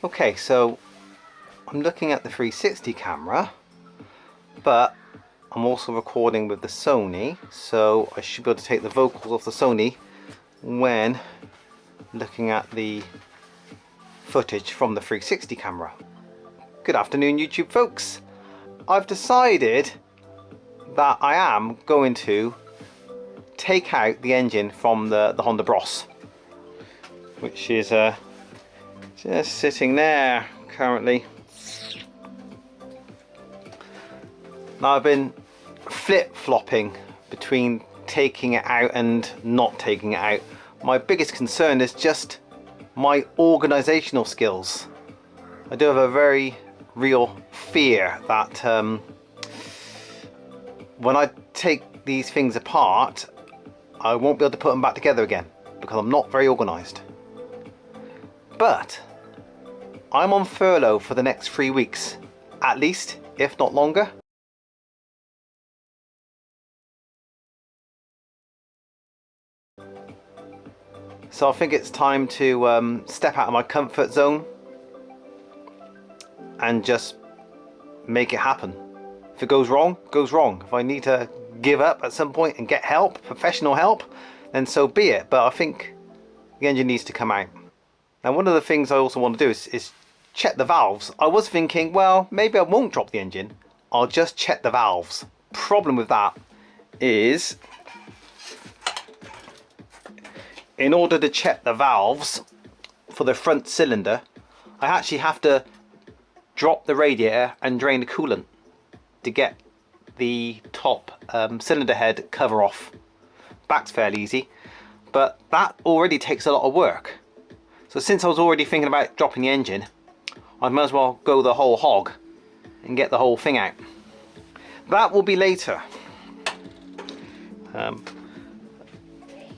Okay, so I'm looking at the 360 camera, but I'm also recording with the Sony, so I should be able to take the vocals off the Sony when looking at the footage from the 360 camera. Good afternoon, YouTube folks. I've decided that I am going to take out the engine from the Honda Bros, which is just sitting there currently. Now I've been flip-flopping between taking it out and not taking it out. My biggest concern is just my organizational skills. I do have a very real fear that when I take these things apart, I won't be able to put them back together again because I'm not very organized. But I'm on furlough for the next 3 weeks, at least, if not longer. So I think it's time to step out of my comfort zone and just make it happen. If it goes wrong, it goes wrong. If I need to give up at some point and get help, professional help, then so be it. But I think the engine needs to come out. Now, one of the things I also want to do is check the valves. I was thinking, well, maybe I won't drop the engine. I'll just check the valves. Problem with that is, in order to check the valves for the front cylinder, I actually have to drop the radiator and drain the coolant to get the top cylinder head cover off. Back's fairly easy, but that already takes a lot of work. So since I was already thinking about dropping the engine, I might as well go the whole hog and get the whole thing out. That will be later.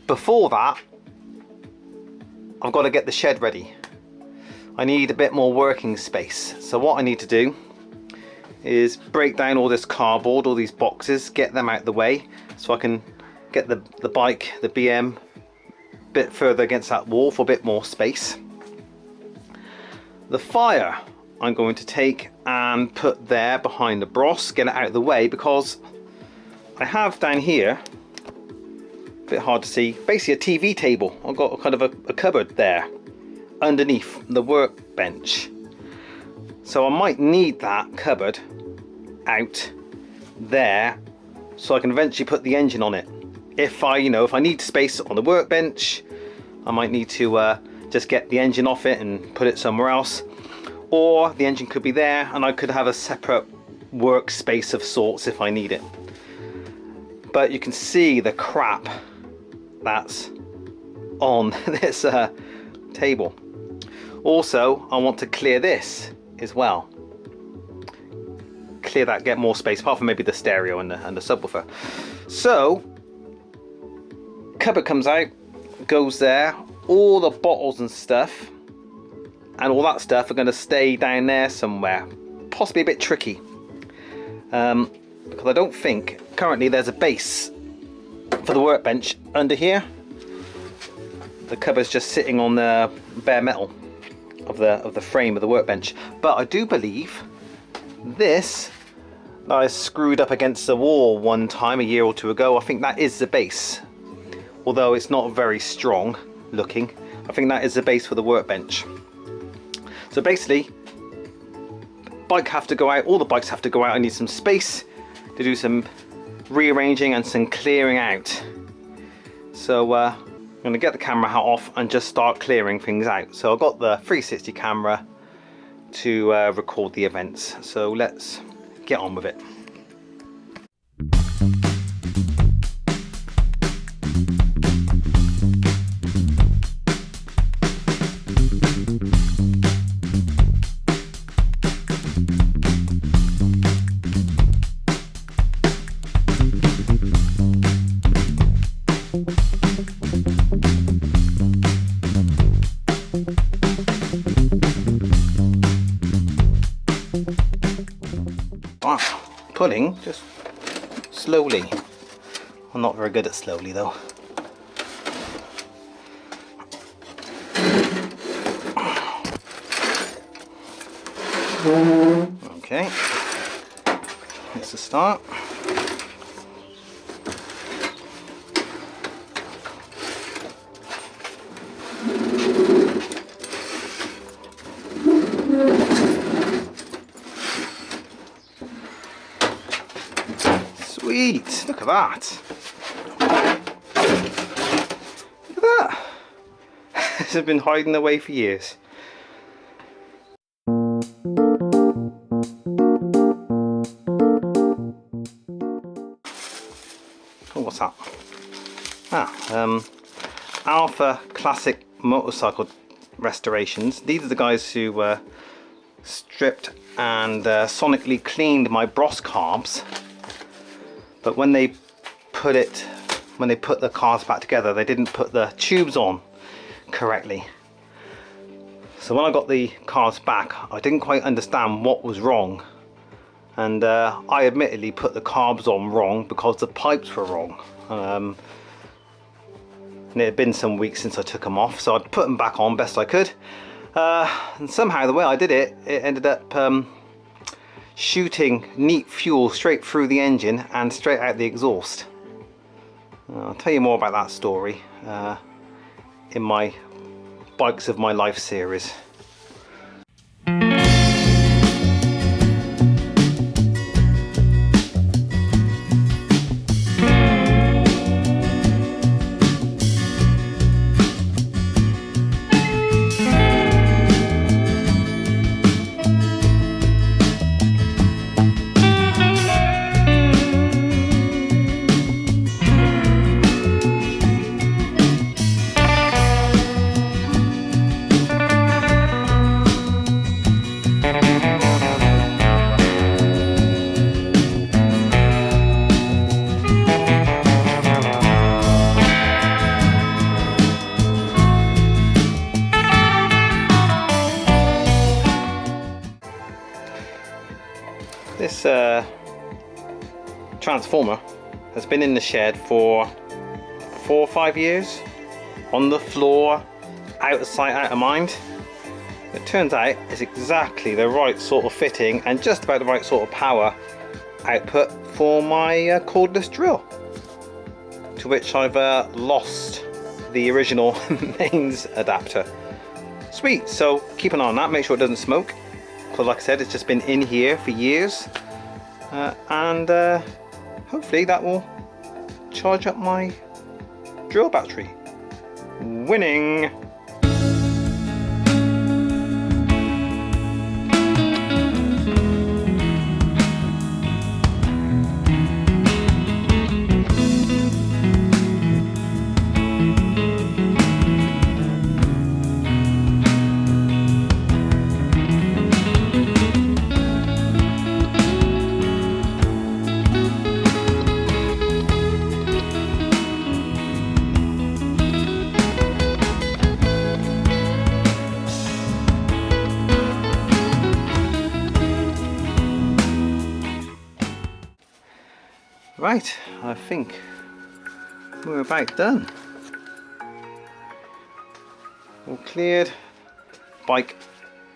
Before that, I've got to get the shed ready. I need a bit more working space. So what I need to do is break down all this cardboard, all these boxes, get them out the way so I can get the bike, the BM, a bit further against that wall for a bit more space. The fire I'm going to take and put there behind the Bros, get it out of the way, because I have down here, a bit hard to see, basically a TV table. I've got kind of a cupboard there underneath the workbench, so I might need that cupboard out there so I can eventually put the engine on it. If I need space on the workbench, I might need to just get the engine off it and put it somewhere else, or the engine could be there and I could have a separate workspace of sorts if I need it. But you can see the crap that's on this table. Also, I want to clear this as well. Clear that, get more space, apart from maybe the stereo and the subwoofer. So, cupboard comes out, goes there. All the bottles and stuff, and all that stuff are going to stay down there somewhere. Possibly a bit tricky, because I don't think currently there's a base for the workbench under here. The cupboard's just sitting on the bare metal of the frame of the workbench. But I do believe this that I screwed up against the wall one time a year or two ago, I think that is the base. Although it's not very strong looking, I think that is the base for the workbench. So basically, bike have to go out, all the bikes have to go out. I need some space to do some rearranging and some clearing out. So I'm going to get the camera hat off and just start clearing things out. So I've got the 360 camera to record the events. So let's get on with it. Pulling just slowly. I'm not very good at slowly though. Okay, that's a start. Sweet, look at that. Look at that. This has been hiding away for years. Oh, what's that? Alpha Classic Motorcycle Restorations. These are the guys who stripped and sonically cleaned my Bros carbs, but when they put the cars back together, they didn't put the tubes on correctly. So when I got the cars back, I didn't quite understand what was wrong, and I admittedly put the carbs on wrong because the pipes were wrong. And it had been some weeks since I took them off, so I put them back on best I could. And somehow the way I did it, it ended up shooting neat fuel straight through the engine and straight out the exhaust. I'll tell you more about that story in my Bikes of My Life series. This transformer has been in the shed for 4 or 5 years, on the floor, out of sight, out of mind. It turns out it's exactly the right sort of fitting and just about the right sort of power output for my cordless drill, to which I've lost the original mains adapter. Sweet, so keep an eye on that, make sure it doesn't smoke, because like I said, it's just been in here for years, and hopefully that will charge up my drill battery. Winning! Right, I think we're about done. All cleared. Bike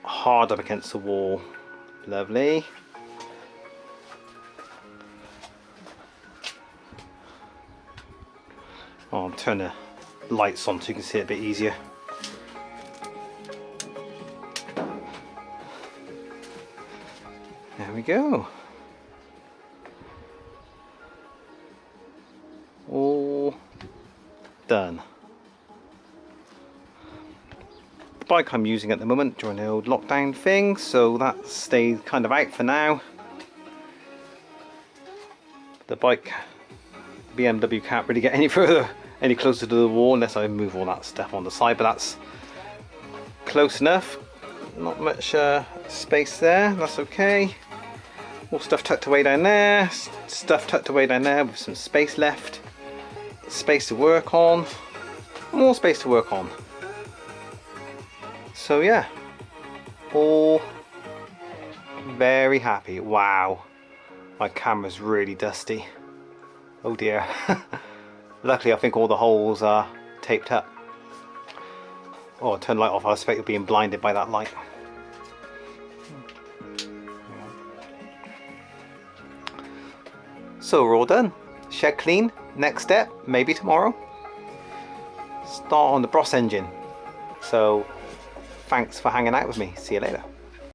hard up against the wall. Lovely. Oh, I'll turn the lights on so you can see it a bit easier. There we go. All done. The bike I'm using at the moment during the old lockdown thing, so that stays kind of out for now. The bike, BMW, can't really get any further, any closer to the wall unless I move all that stuff on the side, but that's close enough. Not much space there, that's okay. All stuff tucked away down there, stuff tucked away down there with some space left. Space to work on, more space to work on. So yeah, all very happy. Wow, my camera's really dusty. Oh dear. Luckily I think all the holes are taped up. Oh, turn the light off, I expect you're being blinded by that light. So we're all done. Shed clean. Next step, maybe tomorrow, start on the Bros engine. So thanks for hanging out with me. See you later.